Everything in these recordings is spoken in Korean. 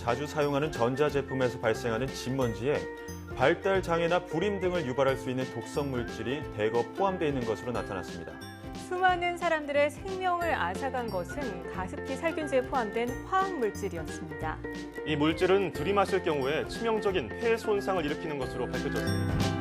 자주 사용하는 전자제품에서 발생하는 진먼지에 발달 장애나 불임 등을 유발할 수 있는 독성 물질이 대거 포함되어 있는 것으로 나타났습니다. 수많은 사람들의 생명을 앗아간 것은 가습기 살균제에 포함된 화학물질이었습니다. 이 물질은 들이마실 경우에 치명적인 폐 손상을 일으키는 것으로 밝혀졌습니다.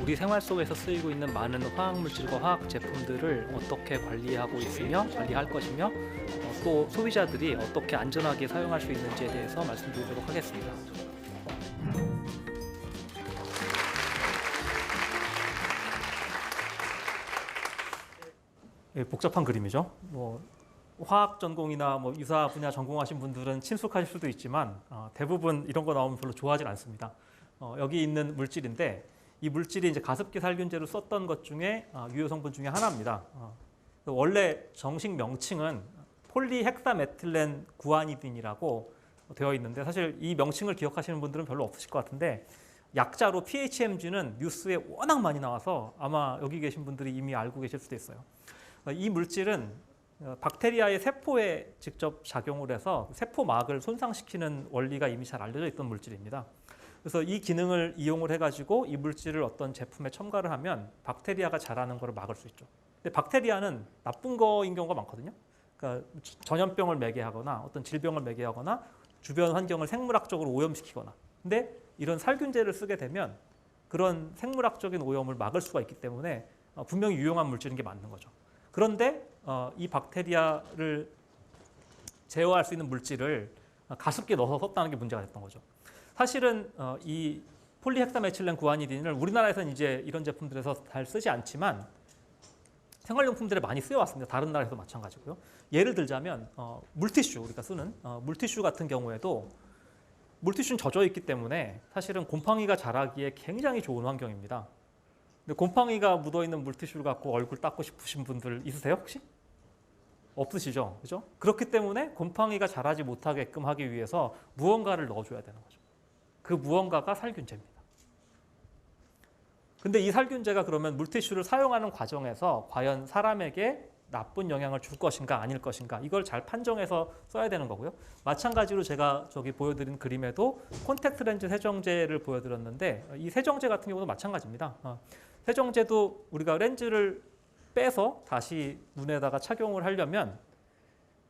우리 생활 속에서 쓰이고 있는 많은 화학물질과 화학 제품들을 어떻게 관리하고 있으며 관리할 것이며 또 소비자들이 어떻게 안전하게 사용할 수 있는지에 대해서 말씀드리도록 하겠습니다. 복잡한 그림이죠. 화학 전공이나 유사 분야 전공하신 분들은 친숙하실 수도 있지만 대부분 이런 거 나오면 별로 좋아하지 않습니다. 여기 있는 물질인데 이 물질이 이제 가습기 살균제로 썼던 것 중에 유효 성분 중에 하나입니다. 원래 정식 명칭은 폴리헥사메틸렌 구아니딘이라고 되어 있는데 사실 이 명칭을 기억하시는 분들은 별로 없으실 것 같은데 약자로 PHMG는 뉴스에 워낙 많이 나와서 아마 여기 계신 분들이 이미 알고 계실 수도 있어요. 이 물질은 박테리아의 세포에 직접 작용을 해서 세포막을 손상시키는 원리가 이미 잘 알려져 있던 물질입니다. 그래서 이 기능을 이용을 해가지고 이 물질을 어떤 제품에 첨가를 하면 박테리아가 자라는 것을 막을 수 있죠. 근데 박테리아는 나쁜 거인 경우가 많거든요. 그러니까 전염병을 매게 하거나 어떤 질병을 매게 하거나 주변 환경을 생물학적으로 오염시키거나. 근데 이런 살균제를 쓰게 되면 그런 생물학적인 오염을 막을 수가 있기 때문에 분명히 유용한 물질인 게 맞는 거죠. 그런데 이 박테리아를 제어할 수 있는 물질을 가습기에 넣어서 썼다는 게 문제가 됐던 거죠. 사실은 이 폴리헥사메틸렌 구아니딘을 우리나라에서는 이제 이런 제품들에서 잘 쓰지 않지만 생활용품들에 많이 쓰여왔습니다. 다른 나라에서도 마찬가지고요. 예를 들자면 물티슈, 우리가 쓰는 물티슈 같은 경우에도 물티슈는 젖어 있기 때문에 사실은 곰팡이가 자라기에 굉장히 좋은 환경입니다. 근데 곰팡이가 묻어있는 물티슈를 갖고 얼굴 닦고 싶으신 분들 있으세요 혹시? 없으시죠? 그죠? 그렇기 때문에 곰팡이가 자라지 못하게끔 하기 위해서 무언가를 넣어줘야 되는 거죠. 그 무언가가 살균제입니다. 근데 이 살균제가 그러면 물티슈를 사용하는 과정에서 과연 사람에게 나쁜 영향을 줄 것인가 아닐 것인가 이걸 잘 판정해서 써야 되는 거고요. 마찬가지로 제가 저기 보여드린 그림에도 콘택트 렌즈 세정제를 보여드렸는데 이 세정제 같은 경우도 마찬가지입니다. 세정제도 우리가 렌즈를 빼서 다시 눈에다가 착용을 하려면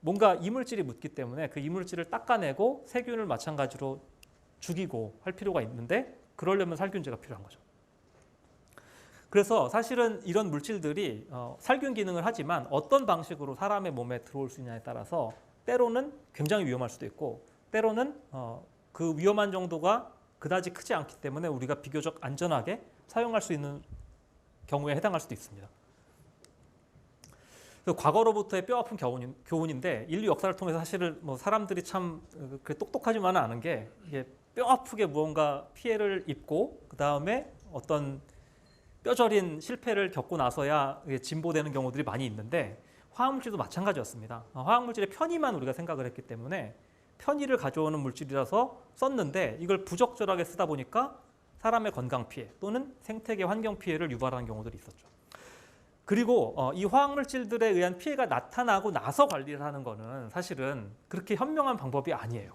뭔가 이물질이 묻기 때문에 그 이물질을 닦아내고 세균을 마찬가지로 죽이고 할 필요가 있는데 그러려면 살균제가 필요한 거죠. 그래서 사실은 이런 물질들이 살균 기능을 하지만 어떤 방식으로 사람의 몸에 들어올 수 있냐에 따라서 때로는 굉장히 위험할 수도 있고 때로는 그 위험한 정도가 그다지 크지 않기 때문에 우리가 비교적 안전하게 사용할 수 있는 경우에 해당할 수도 있습니다. 과거로부터의 뼈아픈 교훈인데 인류 역사를 통해서 사실은 사람들이 참 똑똑하지만은 않은 게 이게 뼈아프게 무언가 피해를 입고 그 다음에 어떤 뼈저린 실패를 겪고 나서야 진보되는 경우들이 많이 있는데 화학물질도 마찬가지였습니다. 화학물질의 편의만 우리가 생각을 했기 때문에 편의를 가져오는 물질이라서 썼는데 이걸 부적절하게 쓰다 보니까 사람의 건강 피해 또는 생태계 환경 피해를 유발하는 경우들이 있었죠. 그리고 이 화학물질들에 의한 피해가 나타나고 나서 관리를 하는 거는 사실은 그렇게 현명한 방법이 아니에요.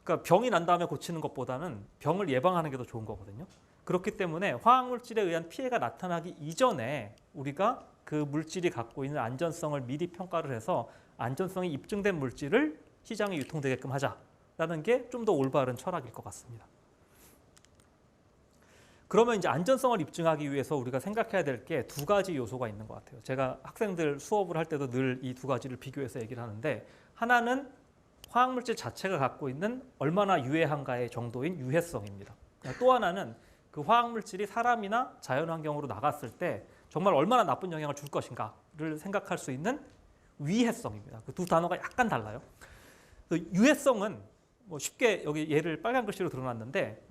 그러니까 병이 난 다음에 고치는 것보다는 병을 예방하는 게 더 좋은 거거든요. 그렇기 때문에 화학물질에 의한 피해가 나타나기 이전에 우리가 그 물질이 갖고 있는 안전성을 미리 평가를 해서 안전성이 입증된 물질을 시장에 유통되게끔 하자라는 게 좀 더 올바른 철학일 것 같습니다. 그러면 이제 안전성을 입증하기 위해서 우리가 생각해야 될 게 두 가지 요소가 있는 것 같아요. 제가 학생들 수업을 할 때도 늘 이 두 가지를 비교해서 얘기를 하는데 하나는 화학물질 자체가 갖고 있는 얼마나 유해한가의 정도인 유해성입니다. 또 하나는 그 화학물질이 사람이나 자연환경으로 나갔을 때 정말 얼마나 나쁜 영향을 줄 것인가를 생각할 수 있는 위해성입니다. 그 두 단어가 약간 달라요. 유해성은 쉽게 여기 얘를 빨간 글씨로 드러났는데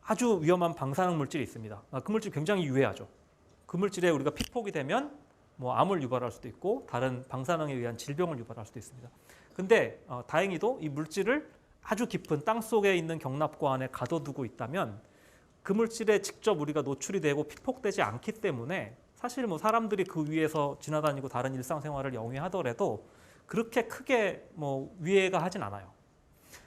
아주 위험한 방사능 물질이 있습니다. 그 물질 굉장히 유해하죠. 그 물질에 우리가 피폭이 되면 암을 유발할 수도 있고 다른 방사능에 의한 질병을 유발할 수도 있습니다. 근데 다행히도 이 물질을 아주 깊은 땅 속에 있는 경납고 안에 가둬두고 있다면 그 물질에 직접 우리가 노출이 되고 피폭되지 않기 때문에 사실 뭐 사람들이 그 위에서 지나다니고 다른 일상생활을 영위하더라도 그렇게 크게 뭐 위해가 하진 않아요.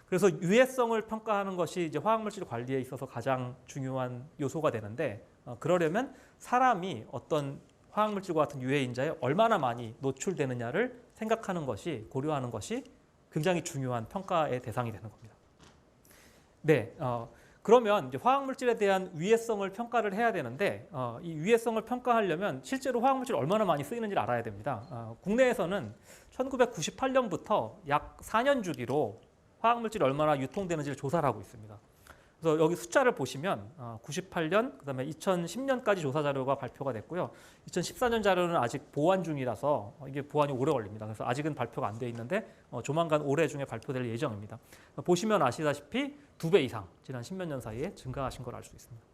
그래서 유해성을 평가하는 것이 이제 화학물질 관리에 있어서 가장 중요한 요소가 되는데 그러려면 사람이 어떤 화학물질과 같은 유해인자에 얼마나 많이 노출되느냐를 생각하는 것이 고려하는 것이 굉장히 중요한 평가의 대상이 되는 겁니다. 네, 그러면 이제 화학물질에 대한 위해성을 평가를 해야 되는데 이 위해성을 평가하려면 실제로 화학물질이 얼마나 많이 쓰이는지를 알아야 됩니다. 국내에서는 1998년부터 약 4년 주기로 화학물질이 얼마나 유통되는지를 조사를 하고 있습니다. 그래서 여기 숫자를 보시면 98년, 그다음에 2010년까지 조사 자료가 발표가 됐고요. 2014년 자료는 아직 보완 중이라서 이게 보완이 오래 걸립니다. 그래서 아직은 발표가 안 돼 있는데 조만간 올해 중에 발표될 예정입니다. 보시면 아시다시피 2배 이상 지난 10몇 년 사이에 증가하신 걸 알 수 있습니다.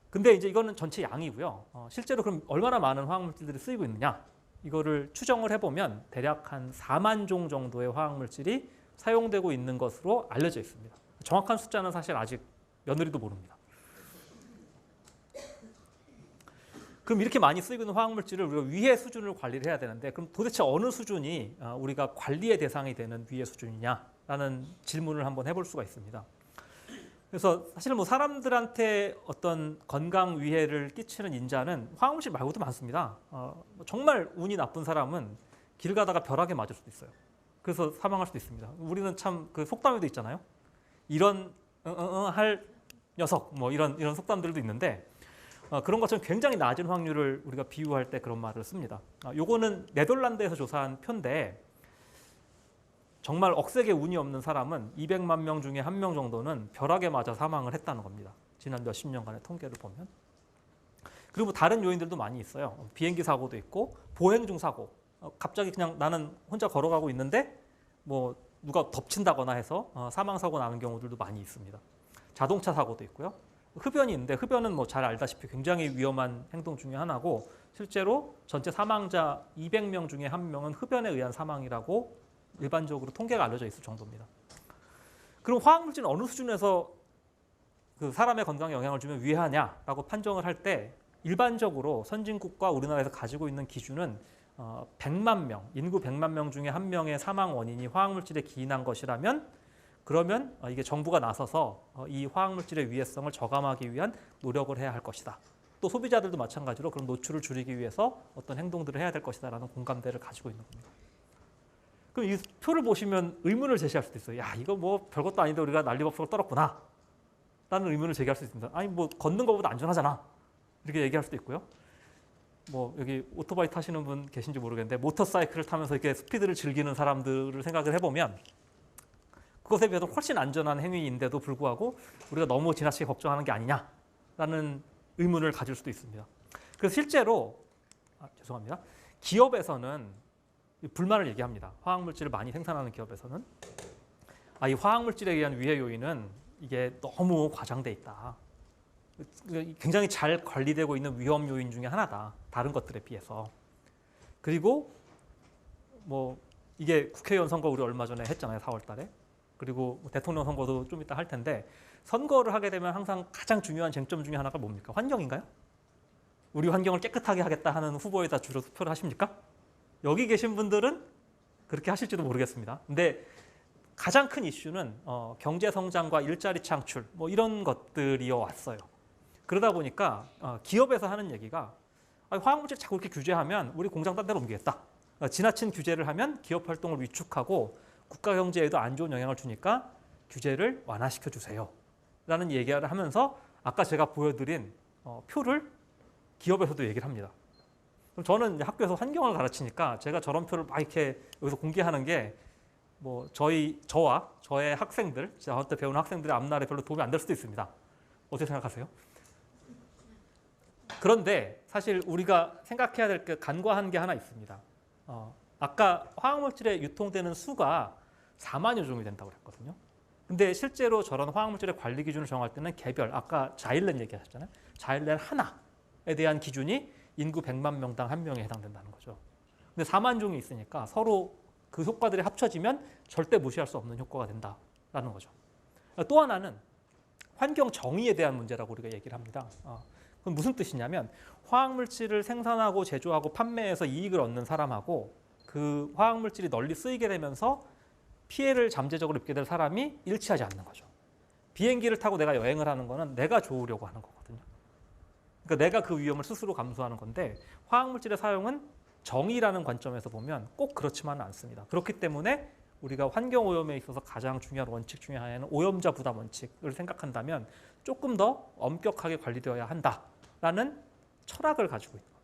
근데 이제 이거는 전체 양이고요. 실제로 그럼 얼마나 많은 화학물질들이 쓰이고 있느냐? 이거를 추정을 해보면 대략 한 4만 종 정도의 화학물질이 사용되고 있는 것으로 알려져 있습니다. 정확한 숫자는 사실 아직 며느리도 모릅니다. 그럼 이렇게 많이 쓰이고 있는 화학물질을 우리가 위해 수준을 관리를 해야 되는데 그럼 도대체 어느 수준이 우리가 관리의 대상이 되는 위해 수준이냐라는 질문을 한번 해볼 수가 있습니다. 그래서 사실 뭐 사람들한테 어떤 건강 위해를 끼치는 인자는 화학물질 말고도 많습니다. 정말 운이 나쁜 사람은 길 가다가 벼락에 맞을 수도 있어요. 그래서 사망할 수도 있습니다. 우리는 참 그 속담에도 있잖아요. 이런 할 녀석 뭐 이런 속담들도 있는데 그런 것처럼 굉장히 낮은 확률을 우리가 비유할 때 그런 말을 씁니다. 요거는 네덜란드에서 조사한 표인데 정말 억세게 운이 없는 사람은 200만 명 중에 1명 정도는 벼락에 맞아 사망을 했다는 겁니다. 지난 몇십 년간의 통계를 보면. 그리고 다른 요인들도 많이 있어요. 비행기 사고도 있고 보행 중 사고. 갑자기 그냥 나는 혼자 걸어가고 있는데 뭐 누가 덮친다거나 해서 사망 사고 나는 경우들도 많이 있습니다. 자동차 사고도 있고요. 흡연이 있는데 흡연은 뭐 잘 알다시피 굉장히 위험한 행동 중에 하나고 실제로 전체 사망자 200명 중에 1명은 흡연에 의한 사망이라고 일반적으로 통계가 알려져 있을 정도입니다. 그럼 화학물질은 어느 수준에서 그 사람의 건강에 영향을 주면 위해하냐라고 판정을 할 때 일반적으로 선진국과 우리나라에서 가지고 있는 기준은 100만 명, 인구 100만 명 중에 1명의 사망 원인이 화학물질에 기인한 것이라면 그러면 이게 정부가 나서서 이 화학물질의 위해성을 저감하기 위한 노력을 해야 할 것이다. 또 소비자들도 마찬가지로 그런 노출을 줄이기 위해서 어떤 행동들을 해야 될 것이다라는 공감대를 가지고 있는 겁니다. 그럼 이 표를 보시면 의문을 제시할 수도 있어요. 야, 이거 뭐 별것도 아닌데 우리가 난리법석을 떨었구나. 라는 의문을 제기할 수 있습니다. 아니 뭐 걷는 것보다 안전하잖아. 이렇게 얘기할 수도 있고요. 뭐 여기 오토바이 타시는 분 계신지 모르겠는데 모터사이클을 타면서 이렇게 스피드를 즐기는 사람들을 생각을 해보면 그것에 비해서 훨씬 안전한 행위인데도 불구하고 우리가 너무 지나치게 걱정하는 게 아니냐라는 의문을 가질 수도 있습니다. 그래서 실제로 죄송합니다. 기업에서는 불만을 얘기합니다. 화학물질을 많이 생산하는 기업에서는 이 화학물질에 의한 위해 요인은 이게 너무 과장돼 있다. 굉장히 잘 관리되고 있는 위험 요인 중에 하나다. 다른 것들에 비해서. 그리고 뭐 이게 국회의원 선거 우리 얼마 전에 했잖아요. 4월 달에. 그리고 대통령 선거도 좀 이따 할 텐데 선거를 하게 되면 항상 가장 중요한 쟁점 중에 하나가 뭡니까? 환경인가요? 우리 환경을 깨끗하게 하겠다 하는 후보에다 주로 투표를 하십니까? 여기 계신 분들은 그렇게 하실지도 모르겠습니다. 근데 가장 큰 이슈는 경제 성장과 일자리 창출 뭐 이런 것들이어 왔어요. 그러다 보니까 기업에서 하는 얘기가 화학물질 자꾸 이렇게 규제하면 우리 공장 딴 데로 옮기겠다. 지나친 규제를 하면 기업 활동을 위축하고 국가 경제에도 안 좋은 영향을 주니까 규제를 완화시켜 주세요. 라는 얘기를 하면서 아까 제가 보여드린 표를 기업에서도 얘기를 합니다. 그럼 저는 학교에서 환경을 가르치니까 제가 저런 표를 막 이렇게 여기서 공개하는 게 뭐 저와 저의 학생들, 저한테 배우는 학생들의 앞날에 별로 도움이 안 될 수도 있습니다. 어떻게 생각하세요? 그런데 사실 우리가 생각해야 될 게 간과한 게 하나 있습니다. 아까 화학물질에 유통되는 수가 4만여 종이 된다고 그랬거든요. 근데 실제로 저런 화학물질의 관리 기준을 정할 때는 개별, 아까 자일렌 얘기하셨잖아요. 자일렌 하나에 대한 기준이 인구 100만 명당 1명에 해당된다는 거죠. 근데 4만 종이 있으니까 서로 그 효과들이 합쳐지면 절대 무시할 수 없는 효과가 된다라는 거죠. 또 하나는 환경 정의에 대한 문제라고 우리가 얘기를 합니다. 그건 무슨 뜻이냐면 화학물질을 생산하고 제조하고 판매해서 이익을 얻는 사람하고 그 화학물질이 널리 쓰이게 되면서 피해를 잠재적으로 입게 될 사람이 일치하지 않는 거죠. 비행기를 타고 내가 여행을 하는 거는 내가 좋으려고 하는 거거든요. 그러니까 내가 그 위험을 스스로 감수하는 건데 화학물질의 사용은 정의라는 관점에서 보면 꼭 그렇지만은 않습니다. 그렇기 때문에 우리가 환경오염에 있어서 가장 중요한 원칙 중에 하나는 오염자 부담 원칙을 생각한다면 조금 더 엄격하게 관리되어야 한다라는 철학을 가지고 있는 겁니다.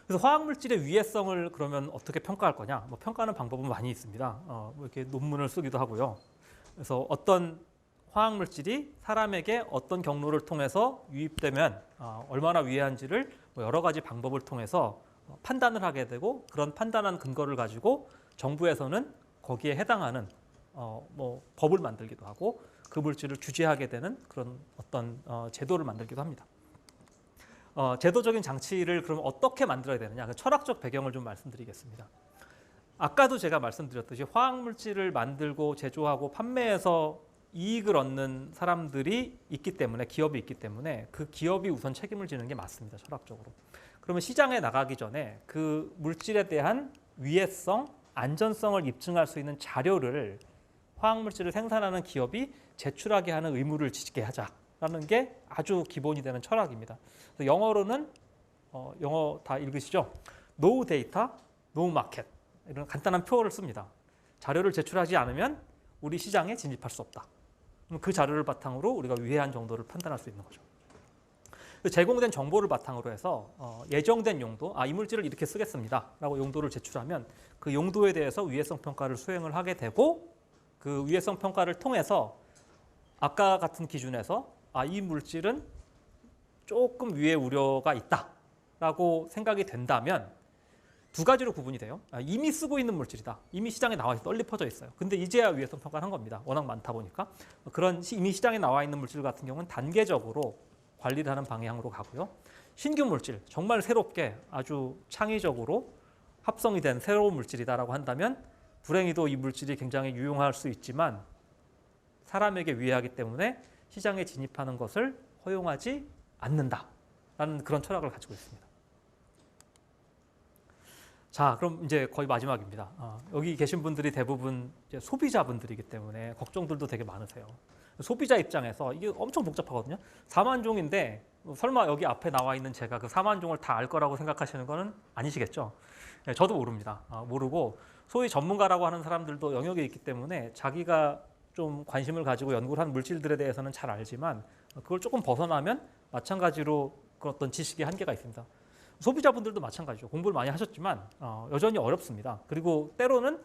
그래서 화학물질의 위해성을 그러면 어떻게 평가할 거냐? 뭐 평가하는 방법은 많이 있습니다. 뭐 이렇게 논문을 쓰기도 하고요. 그래서 어떤 화학물질이 사람에게 어떤 경로를 통해서 유입되면 얼마나 위해한지를 뭐 여러 가지 방법을 통해서 판단을 하게 되고 그런 판단한 근거를 가지고 정부에서는 거기에 해당하는 뭐 법을 만들기도 하고 그 물질을 규제하게 되는 그런 어떤 제도를 만들기도 합니다. 제도적인 장치를 그럼 어떻게 만들어야 되느냐? 그 철학적 배경을 좀 말씀드리겠습니다. 아까도 제가 말씀드렸듯이 화학물질을 만들고 제조하고 판매해서 이익을 얻는 사람들이 있기 때문에 기업이 있기 때문에 그 기업이 우선 책임을 지는 게 맞습니다. 철학적으로. 그러면 시장에 나가기 전에 그 물질에 대한 위해성, 안전성을 입증할 수 있는 자료를 화학물질을 생산하는 기업이 제출하게 하는 의무를 지게 하자라는 게 아주 기본이 되는 철학입니다. 그래서 영어로는 영어 다 읽으시죠? No data, no market 이런 간단한 표어를 씁니다. 자료를 제출하지 않으면 우리 시장에 진입할 수 없다. 그 자료를 바탕으로 우리가 위해한 정도를 판단할 수 있는 거죠. 제공된 정보를 바탕으로 해서 예정된 용도, 이 물질을 이렇게 쓰겠습니다 라고 용도를 제출하면 그 용도에 대해서 위해성 평가를 수행을 하게 되고 그 위해성 평가를 통해서 아까 같은 기준에서 이 물질은 조금 위해 우려가 있다라고 생각이 된다면 두 가지로 구분이 돼요. 이미 쓰고 있는 물질이다. 이미 시장에 나와 있어 널리 퍼져 있어요. 근데 이제야 위해성 평가를 한 겁니다. 워낙 많다 보니까. 그런 이미 시장에 나와 있는 물질 같은 경우는 단계적으로 관리를 하는 방향으로 가고요. 신규 물질, 정말 새롭게 아주 창의적으로 합성이 된 새로운 물질이다라고 한다면 불행히도 이 물질이 굉장히 유용할 수 있지만 사람에게 위해하기 때문에 시장에 진입하는 것을 허용하지 않는다라는 그런 철학을 가지고 있습니다. 자, 그럼 이제 거의 마지막입니다. 여기 계신 분들이 대부분 이제 소비자분들이기 때문에 걱정들도 되게 많으세요. 소비자 입장에서 이게 엄청 복잡하거든요. 4만 종인데 설마 여기 앞에 나와 있는 제가 그 4만 종을 다 알 거라고 생각하시는 거는 아니시겠죠? 네, 저도 모릅니다. 모르고 소위 전문가라고 하는 사람들도 영역에 있기 때문에 자기가 좀 관심을 가지고 연구를 한 물질들에 대해서는 잘 알지만 그걸 조금 벗어나면 마찬가지로 그 어떤 지식의 한계가 있습니다. 소비자분들도 마찬가지죠. 공부를 많이 하셨지만 여전히 어렵습니다. 그리고 때로는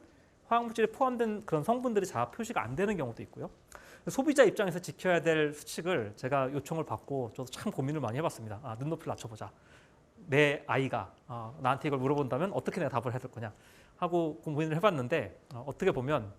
화학물질에 포함된 그런 성분들이 잘 표시가 안 되는 경우도 있고요. 소비자 입장에서 지켜야 될 수칙을 제가 요청을 받고 저도 참 고민을 많이 해봤습니다. 눈높이를 낮춰보자. 내 아이가 나한테 이걸 물어본다면 어떻게 내가 답을 해야 될 거냐 하고 고민을 해봤는데 어떻게 보면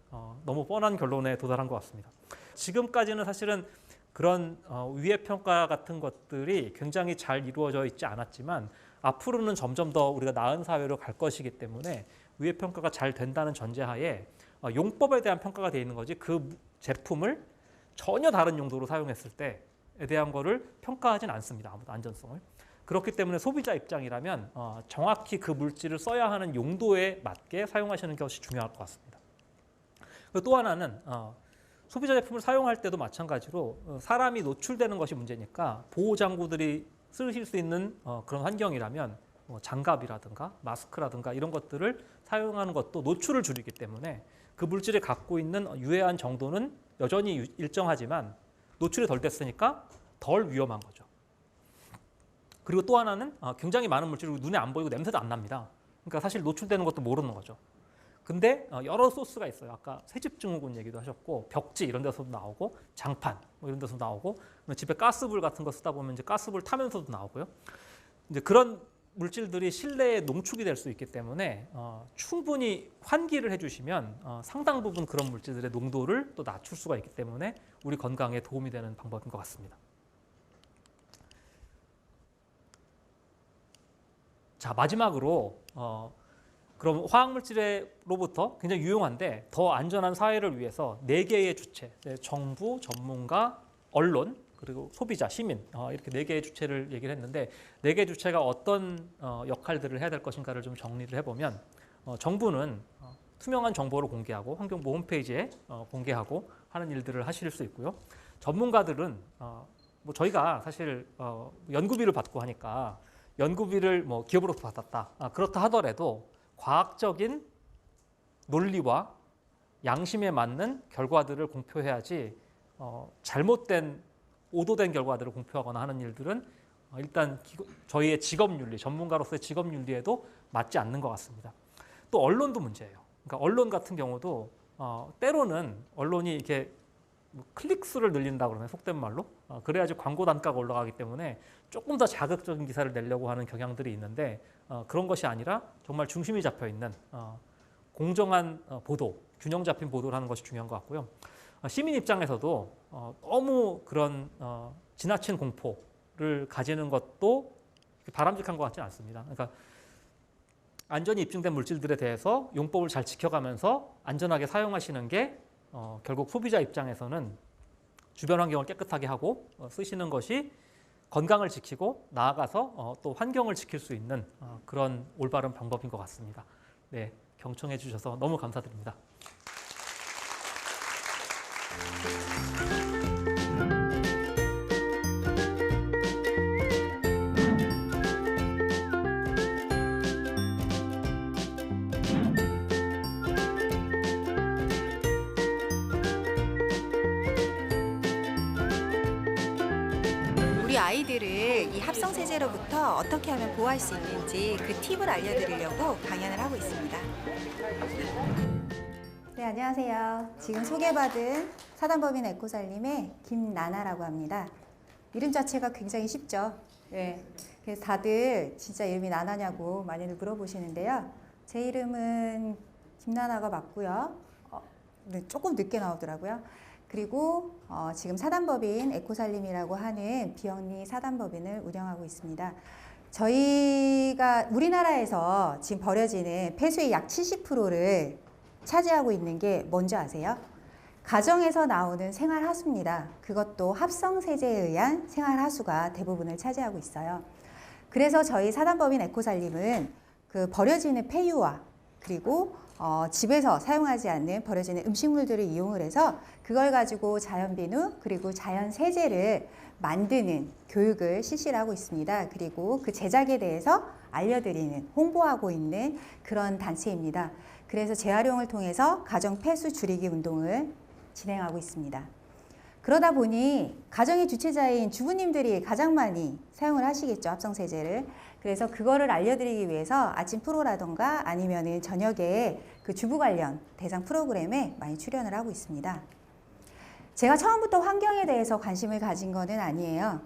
너무 뻔한 결론에 도달한 것 같습니다. 지금까지는 사실은 그런 위해 평가 같은 것들이 굉장히 잘 이루어져 있지 않았지만 앞으로는 점점 더 우리가 나은 사회로 갈 것이기 때문에 위해 평가가 잘 된다는 전제하에 용법에 대한 평가가 되어 있는 거지 그 제품을 전혀 다른 용도로 사용했을 때에 대한 거를 평가하진 않습니다. 아무도 안전성을. 그렇기 때문에 소비자 입장이라면 정확히 그 물질을 써야 하는 용도에 맞게 사용하시는 것이 중요할 것 같습니다. 그리고 또 하나는 소비자 제품을 사용할 때도 마찬가지로 사람이 노출되는 것이 문제니까 보호장구들이 쓰실 수 있는 그런 환경이라면 장갑이라든가 마스크라든가 이런 것들을 사용하는 것도 노출을 줄이기 때문에 그 물질이 갖고 있는 유해한 정도는 여전히 일정하지만 노출이 덜 됐으니까 덜 위험한 거죠. 그리고 또 하나는 굉장히 많은 물질이 눈에 안 보이고 냄새도 안 납니다. 그러니까 사실 노출되는 것도 모르는 거죠. 근데 여러 소스가 있어요. 아까 새집증후군 얘기도 하셨고 벽지 이런 데서도 나오고 장판 뭐 이런 데서도 나오고 집에 가스불 같은 거 쓰다 보면 이제 가스불 타면서도 나오고요. 이제 그런 물질들이 실내에 농축이 될 수 있기 때문에 충분히 환기를 해주시면 상당 부분 그런 물질들의 농도를 또 낮출 수가 있기 때문에 우리 건강에 도움이 되는 방법인 것 같습니다. 자, 마지막으로 그럼 화학물질로부터 굉장히 유용한데 더 안전한 사회를 위해서 4개의 주체, 정부, 전문가, 언론, 그리고 소비자, 시민 이렇게 4개의 주체를 얘기를 했는데 4개의 주체가 어떤 역할들을 해야 될 것인가를 좀 정리를 해보면 정부는 투명한 정보를 공개하고 환경부 홈페이지에 공개하고 하는 일들을 하실 수 있고요. 전문가들은 뭐 저희가 사실 연구비를 받고 하니까 연구비를 뭐 기업으로부터 받았다. 그렇다 하더라도 과학적인 논리와 양심에 맞는 결과들을 공표해야지 잘못된 오도된 결과들을 공표하거나 하는 일들은 일단 저희의 직업윤리, 전문가로서의 직업윤리에도 맞지 않는 것 같습니다. 또 언론도 문제예요. 그러니까 언론 같은 경우도 때로는 언론이 이렇게 클릭 수를 늘린다 그러면 속된 말로 그래야지 광고 단가가 올라가기 때문에 조금 더 자극적인 기사를 내려고 하는 경향들이 있는데 그런 것이 아니라 정말 중심이 잡혀 있는 공정한 보도, 균형 잡힌 보도를 하는 것이 중요한 것 같고요. 시민 입장에서도 너무 그런 지나친 공포를 가지는 것도 바람직한 것 같지는 않습니다. 그러니까 안전이 입증된 물질들에 대해서 용법을 잘 지켜가면서 안전하게 사용하시는 게 결국 소비자 입장에서는 주변 환경을 깨끗하게 하고 쓰시는 것이 건강을 지키고 나아가서 또 환경을 지킬 수 있는 그런 올바른 방법인 것 같습니다. 네, 경청해 주셔서 너무 감사드립니다. 우리 아이들을 이 합성 세제로부터 어떻게 하면 보호할 수 있는지 그 팁을 알려드리려고 강연을 하고 있습니다. 네, 안녕하세요. 지금 소개받은 사단법인 에코살림의 김나나라고 합니다. 이름 자체가 굉장히 쉽죠. 네, 그래서 다들 진짜 이름이 나나냐고 많이들 물어보시는데요. 제 이름은 김나나가 맞고요. 네, 조금 늦게 나오더라고요. 그리고 지금 사단법인 에코살림이라고 하는 비영리 사단법인을 운영하고 있습니다. 저희가 우리나라에서 지금 버려지는 폐수의 약 70%를 차지하고 있는 게 뭔지 아세요? 가정에서 나오는 생활하수입니다. 그것도 합성세제에 의한 생활하수가 대부분을 차지하고 있어요. 그래서 저희 사단법인 에코살림은 그 버려지는 폐유와 그리고 집에서 사용하지 않는 버려지는 음식물들을 이용을 해서 그걸 가지고 자연비누 그리고 자연세제를 만드는 교육을 실시를 하고 있습니다. 그리고 그 제작에 대해서 알려드리는, 홍보하고 있는 그런 단체입니다. 그래서 재활용을 통해서 가정 폐수 줄이기 운동을 진행하고 있습니다. 그러다 보니 가정의 주체자인 주부님들이 가장 많이 사용을 하시겠죠, 합성세제를. 그래서 그거를 알려드리기 위해서 아침 프로라던가 아니면은 저녁에 그 주부 관련 대상 프로그램에 많이 출연을 하고 있습니다. 제가 처음부터 환경에 대해서 관심을 가진 거는 아니에요.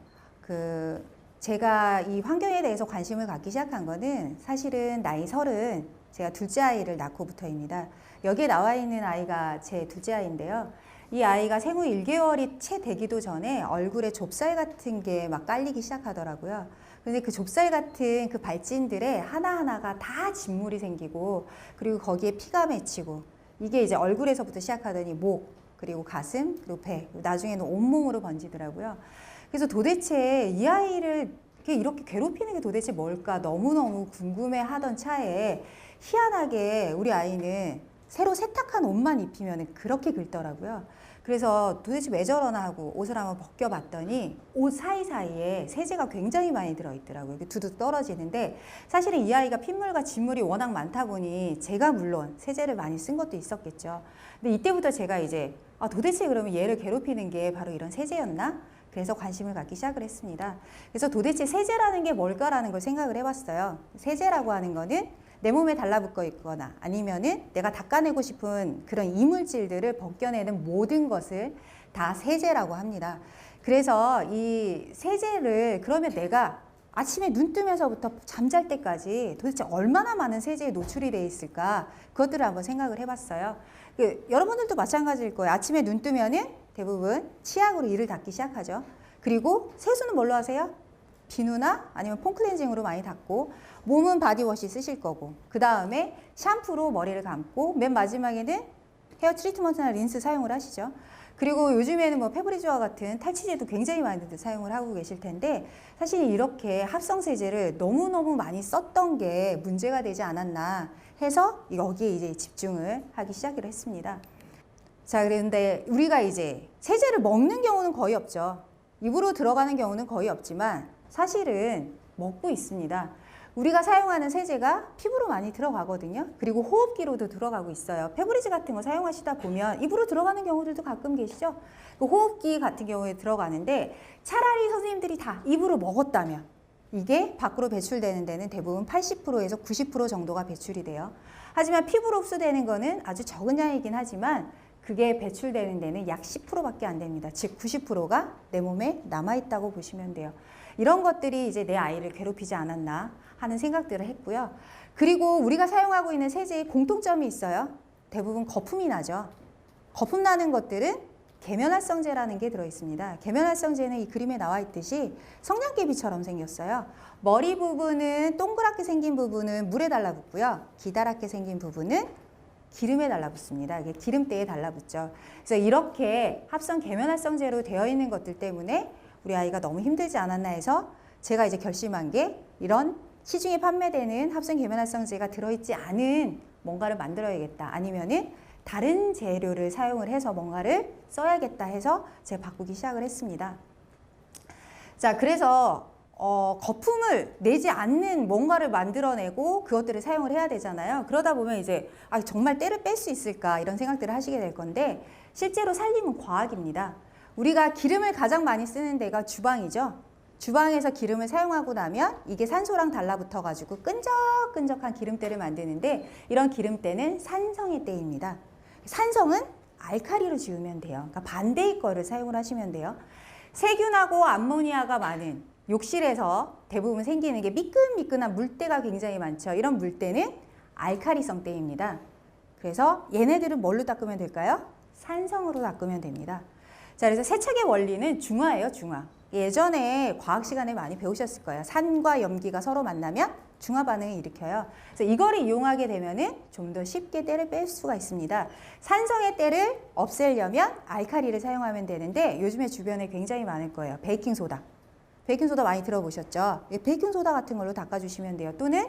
제가 이 환경에 대해서 관심을 갖기 시작한 거는 사실은 나이 30, 제가 둘째 아이를 낳고부터입니다. 여기에 나와 있는 아이가 제 둘째 아이인데요. 이 아이가 생후 1개월이 채 되기도 전에 얼굴에 좁쌀 같은 게 막 깔리기 시작하더라고요. 근데 그 좁쌀 같은 그 발진들에 하나하나가 다 진물이 생기고 그리고 거기에 피가 맺히고 이게 이제 얼굴에서부터 시작하더니 목 그리고 가슴 그리고 배 나중에는 온몸으로 번지더라고요. 그래서 도대체 이 아이를 이렇게 괴롭히는 게 도대체 뭘까 너무너무 궁금해하던 차에 희한하게 우리 아이는 새로 세탁한 옷만 입히면 그렇게 긁더라고요. 그래서 도대체 왜 저러나 하고 옷을 한번 벗겨봤더니 옷 사이사이에 세제가 굉장히 많이 들어있더라고요. 두둑 떨어지는데 사실은 이 아이가 핏물과 진물이 워낙 많다 보니 제가 물론 세제를 많이 쓴 것도 있었겠죠. 근데 이때부터 제가 이제 도대체 그러면 얘를 괴롭히는 게 바로 이런 세제였나? 그래서 관심을 갖기 시작을 했습니다. 그래서 도대체 세제라는 게 뭘까라는 걸 생각을 해봤어요. 세제라고 하는 거는 내 몸에 달라붙어 있거나 아니면은 내가 닦아내고 싶은 그런 이물질들을 벗겨내는 모든 것을 다 세제라고 합니다. 그래서 이 세제를 그러면 내가 아침에 눈 뜨면서부터 잠잘 때까지 도대체 얼마나 많은 세제에 노출이 돼 있을까 그것들을 한번 생각을 해봤어요. 여러분들도 마찬가지일 거예요. 아침에 눈 뜨면은 대부분 치약으로 이를 닦기 시작하죠. 그리고 세수는 뭘로 하세요? 비누나 아니면 폼 클렌징으로 많이 닦고 몸은 바디워시 쓰실 거고 그 다음에 샴푸로 머리를 감고 맨 마지막에는 헤어 트리트먼트나 린스 사용을 하시죠. 그리고 요즘에는 뭐 페브리즈와 같은 탈취제도 굉장히 많이들 사용을 하고 계실 텐데 사실 이렇게 합성 세제를 너무너무 많이 썼던 게 문제가 되지 않았나 해서 여기에 이제 집중을 하기 시작을 했습니다. 자, 그런데 우리가 이제 세제를 먹는 경우는 거의 없죠. 입으로 들어가는 경우는 거의 없지만 사실은 먹고 있습니다. 우리가 사용하는 세제가 피부로 많이 들어가거든요. 그리고 호흡기로도 들어가고 있어요. 페브리즈 같은 거 사용하시다 보면 입으로 들어가는 경우들도 가끔 계시죠. 그 호흡기 같은 경우에 들어가는데 차라리 선생님들이 다 입으로 먹었다면 이게 밖으로 배출되는 데는 대부분 80%에서 90% 정도가 배출이 돼요. 하지만 피부로 흡수되는 거는 아주 적은 양이긴 하지만 그게 배출되는 데는 약 10%밖에 안 됩니다. 즉 90%가 내 몸에 남아있다고 보시면 돼요. 이런 것들이 이제 내 아이를 괴롭히지 않았나 하는 생각들을 했고요. 그리고 우리가 사용하고 있는 세제에 공통점이 있어요. 대부분 거품이 나죠. 거품 나는 것들은 계면활성제라는 게 들어있습니다. 계면활성제는 이 그림에 나와 있듯이 성냥개비처럼 생겼어요. 머리 부분은 동그랗게 생긴 부분은 물에 달라붙고요. 기다랗게 생긴 부분은 기름에 달라붙습니다. 이게 기름때에 달라붙죠. 그래서 이렇게 합성 계면활성제로 되어 있는 것들 때문에 우리 아이가 너무 힘들지 않았나 해서 제가 이제 결심한 게 이런 시중에 판매되는 합성 계면활성제가 들어있지 않은 뭔가를 만들어야겠다. 아니면은 다른 재료를 사용을 해서 뭔가를 써야겠다 해서 제가 바꾸기 시작을 했습니다. 자, 그래서 거품을 내지 않는 뭔가를 만들어내고 그것들을 사용을 해야 되잖아요. 그러다 보면 이제 정말 때를 뺄 수 있을까 이런 생각들을 하시게 될 건데 실제로 살림은 과학입니다. 우리가 기름을 가장 많이 쓰는 데가 주방이죠. 주방에서 기름을 사용하고 나면 이게 산소랑 달라붙어 가지고 끈적끈적한 기름때를 만드는데 이런 기름때는 산성의 때입니다. 산성은 알카리로 지우면 돼요. 그러니까 반대의 거를 사용을 하시면 돼요. 세균하고 암모니아가 많은 욕실에서 대부분 생기는 게 미끈미끈한 물때가 굉장히 많죠. 이런 물때는 알카리성 때입니다. 그래서 얘네들은 뭘로 닦으면 될까요? 산성으로 닦으면 됩니다. 자, 그래서 세척의 원리는 중화예요, 중화. 예전에 과학 시간에 많이 배우셨을 거예요. 산과 염기가 서로 만나면 중화 반응을 일으켜요. 그래서 이거를 이용하게 되면은 좀 더 쉽게 때를 뺄 수가 있습니다. 산성의 때를 없애려면 알카리를 사용하면 되는데 요즘에 주변에 굉장히 많을 거예요. 베이킹소다. 베이킹소다 많이 들어보셨죠? 베이킹소다 같은 걸로 닦아주시면 돼요. 또는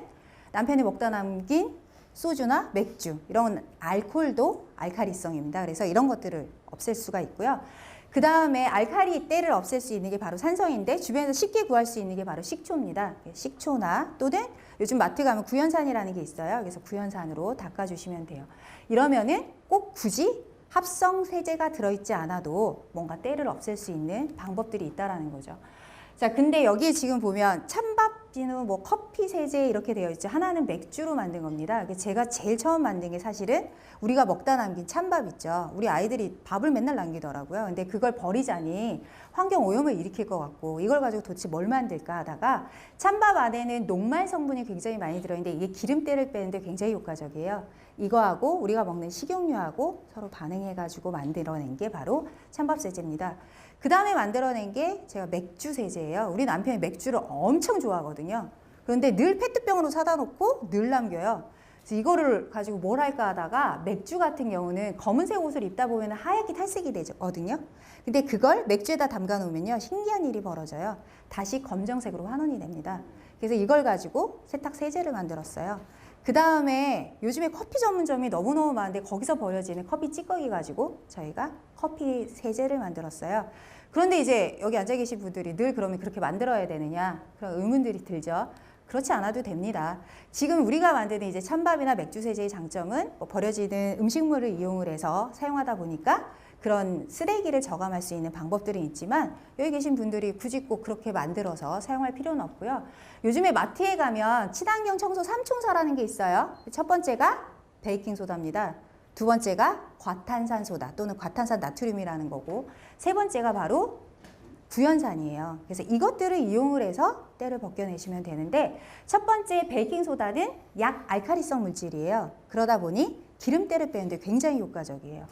남편이 먹다 남긴 소주나 맥주 이런 알코올도 알카리성입니다. 그래서 이런 것들을 없앨 수가 있고요. 그 다음에 알카리 때를 없앨 수 있는 게 바로 산성인데 주변에서 쉽게 구할 수 있는 게 바로 식초입니다. 식초나 또는 요즘 마트 가면 구연산이라는 게 있어요. 그래서 구연산으로 닦아주시면 돼요. 이러면은 꼭 굳이 합성 세제가 들어있지 않아도 뭔가 때를 없앨 수 있는 방법들이 있다라는 거죠. 자, 근데 여기에 지금 보면 찬밥 비누, 뭐 커피 세제 이렇게 되어 있죠. 하나는 맥주로 만든 겁니다. 제가 제일 처음 만든 게 사실은 우리가 먹다 남긴 찬밥 있죠. 우리 아이들이 밥을 맨날 남기더라고요. 근데 그걸 버리자니 환경 오염을 일으킬 것 같고 이걸 가지고 도대체 뭘 만들까 하다가 찬밥 안에는 녹말 성분이 굉장히 많이 들어있는데 이게 기름때를 빼는데 굉장히 효과적이에요. 이거하고 우리가 먹는 식용유하고 서로 반응해가지고 만들어낸 게 바로 찬밥 세제입니다. 그 다음에 만들어낸 게 제가 맥주 세제예요. 우리 남편이 맥주를 엄청 좋아하거든요. 그런데 늘 페트병으로 사다 놓고 늘 남겨요. 그래서 이거를 가지고 뭘 할까 하다가 맥주 같은 경우는 검은색 옷을 입다 보면 하얗게 탈색이 되거든요. 근데 그걸 맥주에다 담가 놓으면요. 신기한 일이 벌어져요. 다시 검정색으로 환원이 됩니다. 그래서 이걸 가지고 세탁 세제를 만들었어요. 그 다음에 요즘에 커피 전문점이 너무너무 많은데 거기서 버려지는 커피 찌꺼기 가지고 저희가 커피 세제를 만들었어요. 그런데 이제 여기 앉아 계신 분들이 늘 그러면 그렇게 만들어야 되느냐 그런 의문들이 들죠. 그렇지 않아도 됩니다. 지금 우리가 만드는 이제 찬밥이나 맥주 세제의 장점은 뭐 버려지는 음식물을 이용을 해서 사용하다 보니까 그런 쓰레기를 저감할 수 있는 방법들은 있지만 여기 계신 분들이 굳이 꼭 그렇게 만들어서 사용할 필요는 없고요. 요즘에 마트에 가면 친환경 청소 3총사라는 게 있어요. 첫 번째가 베이킹소다입니다. 두 번째가 과탄산소다 또는 과탄산 나트륨이라는 거고 세 번째가 바로 구연산이에요. 그래서 이것들을 이용을 해서 때를 벗겨내시면 되는데 첫 번째 베이킹소다는 약 알카리성 물질이에요. 그러다 보니 기름때를 빼는데 굉장히 효과적이에요.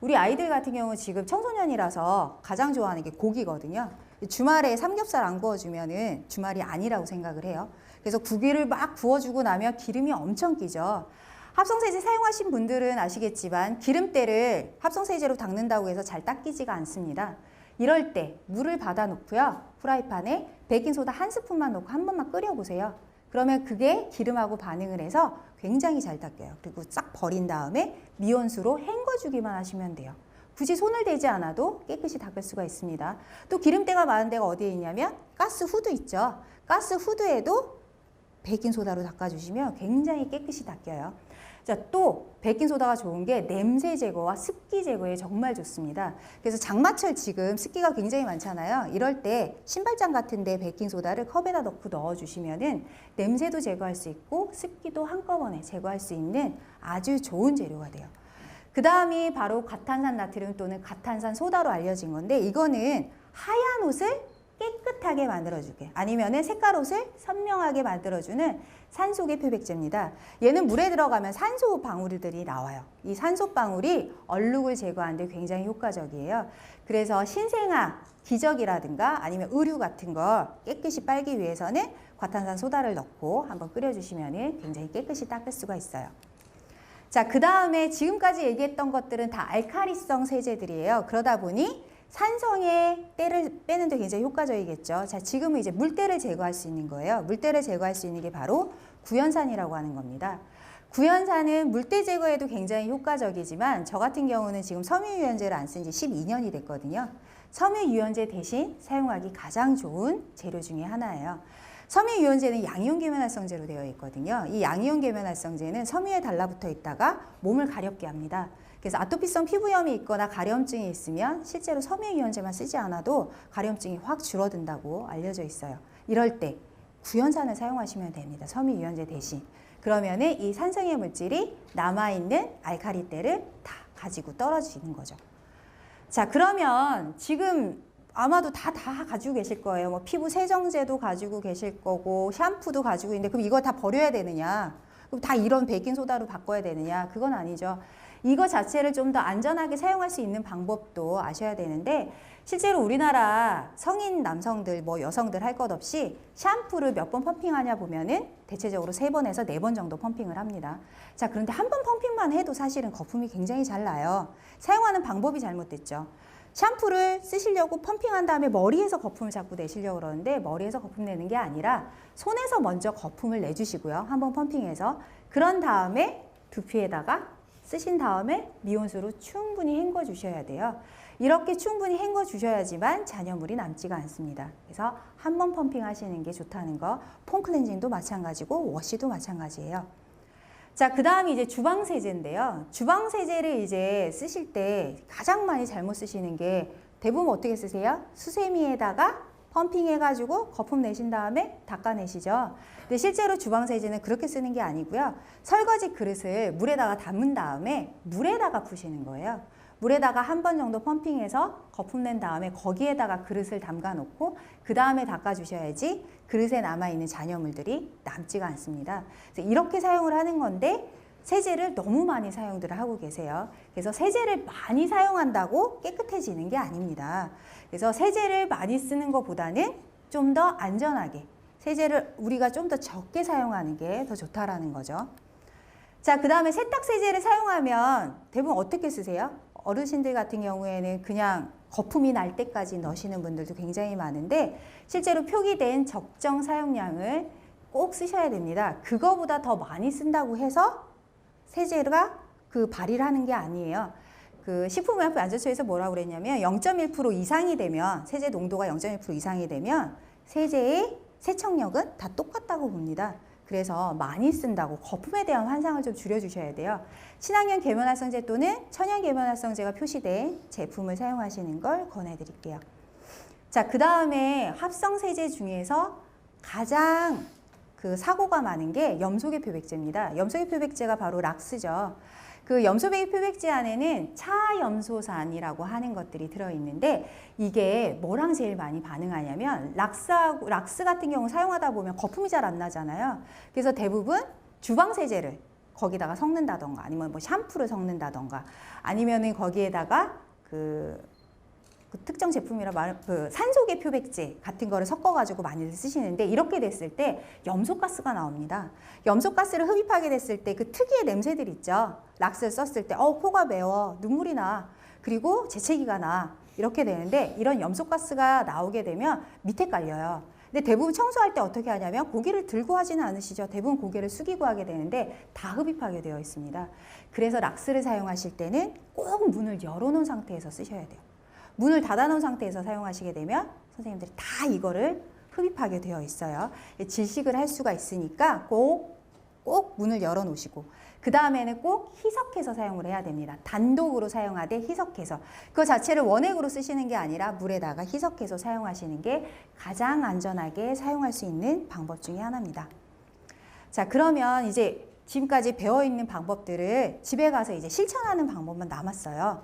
우리 아이들 같은 경우는 지금 청소년이라서 가장 좋아하는 게 고기거든요. 주말에 삼겹살 안 구워주면은 주말이 아니라고 생각을 해요. 그래서 고기를 막 구워주고 나면 기름이 엄청 끼죠. 합성세제 사용하신 분들은 아시겠지만 기름때를 합성세제로 닦는다고 해서 잘 닦이지가 않습니다. 이럴 때 물을 받아 놓고요. 프라이팬에 베이킹소다 한 스푼만 넣고 한 번만 끓여보세요. 그러면 그게 기름하고 반응을 해서 굉장히 잘 닦여요. 그리고 싹 버린 다음에 미온수로 헹궈주기만 하시면 돼요. 굳이 손을 대지 않아도 깨끗이 닦을 수가 있습니다. 또 기름때가 많은 데가 어디에 있냐면 가스 후드 있죠. 가스 후드에도 베이킹소다로 닦아주시면 굉장히 깨끗이 닦여요. 자, 또 베이킹소다가 좋은 게 냄새 제거와 습기 제거에 정말 좋습니다. 그래서 장마철 지금 습기가 굉장히 많잖아요. 이럴 때 신발장 같은 데 베이킹소다를 컵에다 넣고 넣어주시면은 냄새도 제거할 수 있고 습기도 한꺼번에 제거할 수 있는 아주 좋은 재료가 돼요. 그 다음이 바로 과탄산 나트륨 또는 과탄산 소다로 알려진 건데 이거는 하얀 옷을 깨끗하게 만들어주게 아니면은 색깔 옷을 선명하게 만들어주는 산소계 표백제입니다. 얘는 물에 들어가면 산소 방울들이 나와요. 이 산소 방울이 얼룩을 제거하는 데 굉장히 효과적이에요. 그래서 신생아, 기저귀라든가 아니면 의류 같은 거 깨끗이 빨기 위해서는 과탄산 소다를 넣고 한번 끓여주시면 굉장히 깨끗이 닦을 수가 있어요. 자, 그 다음에 지금까지 얘기했던 것들은 다 알카리성 세제들이에요. 그러다 보니 산성의 때를 빼는 데 굉장히 효과적이겠죠. 자, 지금은 이제 물때를 제거할 수 있는 거예요. 물때를 제거할 수 있는 게 바로 구연산이라고 하는 겁니다. 구연산은 물때 제거에도 굉장히 효과적이지만 저 같은 경우는 지금 섬유유연제를 안 쓴 지 12년이 됐거든요. 섬유유연제 대신 사용하기 가장 좋은 재료 중에 하나예요. 섬유유연제는 양이온 계면활성제로 되어 있거든요. 이 양이온 계면활성제는 섬유에 달라붙어 있다가 몸을 가렵게 합니다. 그래서 아토피성 피부염이 있거나 가려움증이 있으면 실제로 섬유유연제만 쓰지 않아도 가려움증이 확 줄어든다고 알려져 있어요. 이럴 때 구연산을 사용하시면 됩니다. 섬유유연제 대신. 그러면은 이 산성의 물질이 남아있는 알칼리때를 다 가지고 떨어지는 거죠. 자, 그러면 지금 아마도 다 가지고 계실 거예요. 뭐 피부 세정제도 가지고 계실 거고 샴푸도 가지고 있는데 그럼 이거 다 버려야 되느냐? 그럼 다 이런 베이킹소다로 바꿔야 되느냐? 그건 아니죠. 이거 자체를 좀 더 안전하게 사용할 수 있는 방법도 아셔야 되는데 실제로 우리나라 성인 남성들 뭐 여성들 할 것 없이 샴푸를 몇 번 펌핑하냐 보면은 대체적으로 3번에서 4번 정도 펌핑을 합니다. 자, 그런데 한 번 펌핑만 해도 사실은 거품이 굉장히 잘 나요. 사용하는 방법이 잘못됐죠. 샴푸를 쓰시려고 펌핑한 다음에 머리에서 거품을 자꾸 내시려고 그러는데 머리에서 거품 내는 게 아니라 손에서 먼저 거품을 내주시고요. 한번 펌핑해서 그런 다음에 두피에다가 쓰신 다음에 미온수로 충분히 헹궈 주셔야 돼요. 이렇게 충분히 헹궈 주셔야지만 잔여물이 남지가 않습니다. 그래서 한 번 펌핑 하시는 게 좋다는 거. 폼 클렌징도 마찬가지고 워시도 마찬가지예요. 자, 그 다음이 이제 주방세제인데요. 주방세제를 이제 쓰실 때 가장 많이 잘못 쓰시는 게 대부분 어떻게 쓰세요? 수세미에다가 펌핑해가지고 거품 내신 다음에 닦아내시죠. 근데 실제로 주방세제는 그렇게 쓰는 게 아니고요. 설거지 그릇을 물에다가 담은 다음에 물에다가 푸시는 거예요. 물에다가 한 번 정도 펌핑해서 거품 낸 다음에 거기에다가 그릇을 담가 놓고 그 다음에 닦아주셔야지 그릇에 남아있는 잔여물들이 남지가 않습니다. 그래서 이렇게 사용을 하는 건데 세제를 너무 많이 사용들을 하고 계세요. 그래서 세제를 많이 사용한다고 깨끗해지는 게 아닙니다. 그래서 세제를 많이 쓰는 것보다는 좀 더 안전하게 세제를 우리가 좀 더 적게 사용하는 게 더 좋다라는 거죠. 자, 그 다음에 세탁세제를 사용하면 대부분 어떻게 쓰세요? 어르신들 같은 경우에는 그냥 거품이 날 때까지 넣으시는 분들도 굉장히 많은데 실제로 표기된 적정 사용량을 꼭 쓰셔야 됩니다. 그거보다 더 많이 쓴다고 해서 세제가 그 발휘를 하는 게 아니에요. 그 식품의약품안전처에서 뭐라고 그랬냐면 0.1% 이상이 되면 세제 농도가 0.1% 이상이 되면 세제의 세척력은 다 똑같다고 봅니다. 그래서 많이 쓴다고 거품에 대한 환상을 좀 줄여주셔야 돼요. 친환경 계면활성제 또는 천연 계면활성제가 표시된 제품을 사용하시는 걸 권해드릴게요. 자, 그 다음에 합성세제 중에서 가장 그 사고가 많은 게 염소계 표백제입니다. 염소계 표백제가 바로 락스죠. 그 염소계 표백제 안에는 차염소산이라고 하는 것들이 들어있는데 이게 뭐랑 제일 많이 반응하냐면 락스 같은 경우 사용하다 보면 거품이 잘 안 나잖아요. 그래서 대부분 주방세제를 거기다가 섞는다던가 아니면 뭐 샴푸를 섞는다던가 아니면은 거기에다가 그 특정 제품이라 그 산소계 표백제 같은 거를 섞어가지고 많이들 쓰시는데 이렇게 됐을 때 염소가스가 나옵니다. 염소가스를 흡입하게 됐을 때 그 특유의 냄새들 있죠. 락스를 썼을 때 코가 매워, 눈물이 나, 그리고 재채기가 나 이렇게 되는데 이런 염소가스가 나오게 되면 밑에 깔려요. 근데 대부분 청소할 때 어떻게 하냐면 고개를 들고 하지는 않으시죠. 대부분 고개를 숙이고 하게 되는데 다 흡입하게 되어 있습니다. 그래서 락스를 사용하실 때는 꼭 문을 열어놓은 상태에서 쓰셔야 돼요. 문을 닫아놓은 상태에서 사용하시게 되면 선생님들이 다 이거를 흡입하게 되어 있어요. 질식을 할 수가 있으니까 꼭 문을 열어놓으시고 그 다음에는 꼭 희석해서 사용을 해야 됩니다. 단독으로 사용하되 희석해서. 그 자체를 원액으로 쓰시는 게 아니라 물에다가 희석해서 사용하시는 게 가장 안전하게 사용할 수 있는 방법 중에 하나입니다. 자, 그러면 이제 지금까지 배워있는 방법들을 집에 가서 이제 실천하는 방법만 남았어요.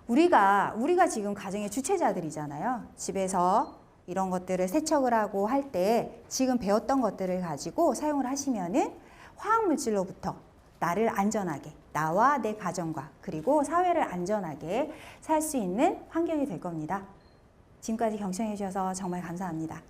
우리가 지금 가정의 주체자들이잖아요. 집에서 이런 것들을 세척을 하고 할 때 지금 배웠던 것들을 가지고 사용을 하시면은 화학물질로부터 나를 안전하게, 나와 내 가정과 그리고 사회를 안전하게 살 수 있는 환경이 될 겁니다. 지금까지 경청해 주셔서 정말 감사합니다.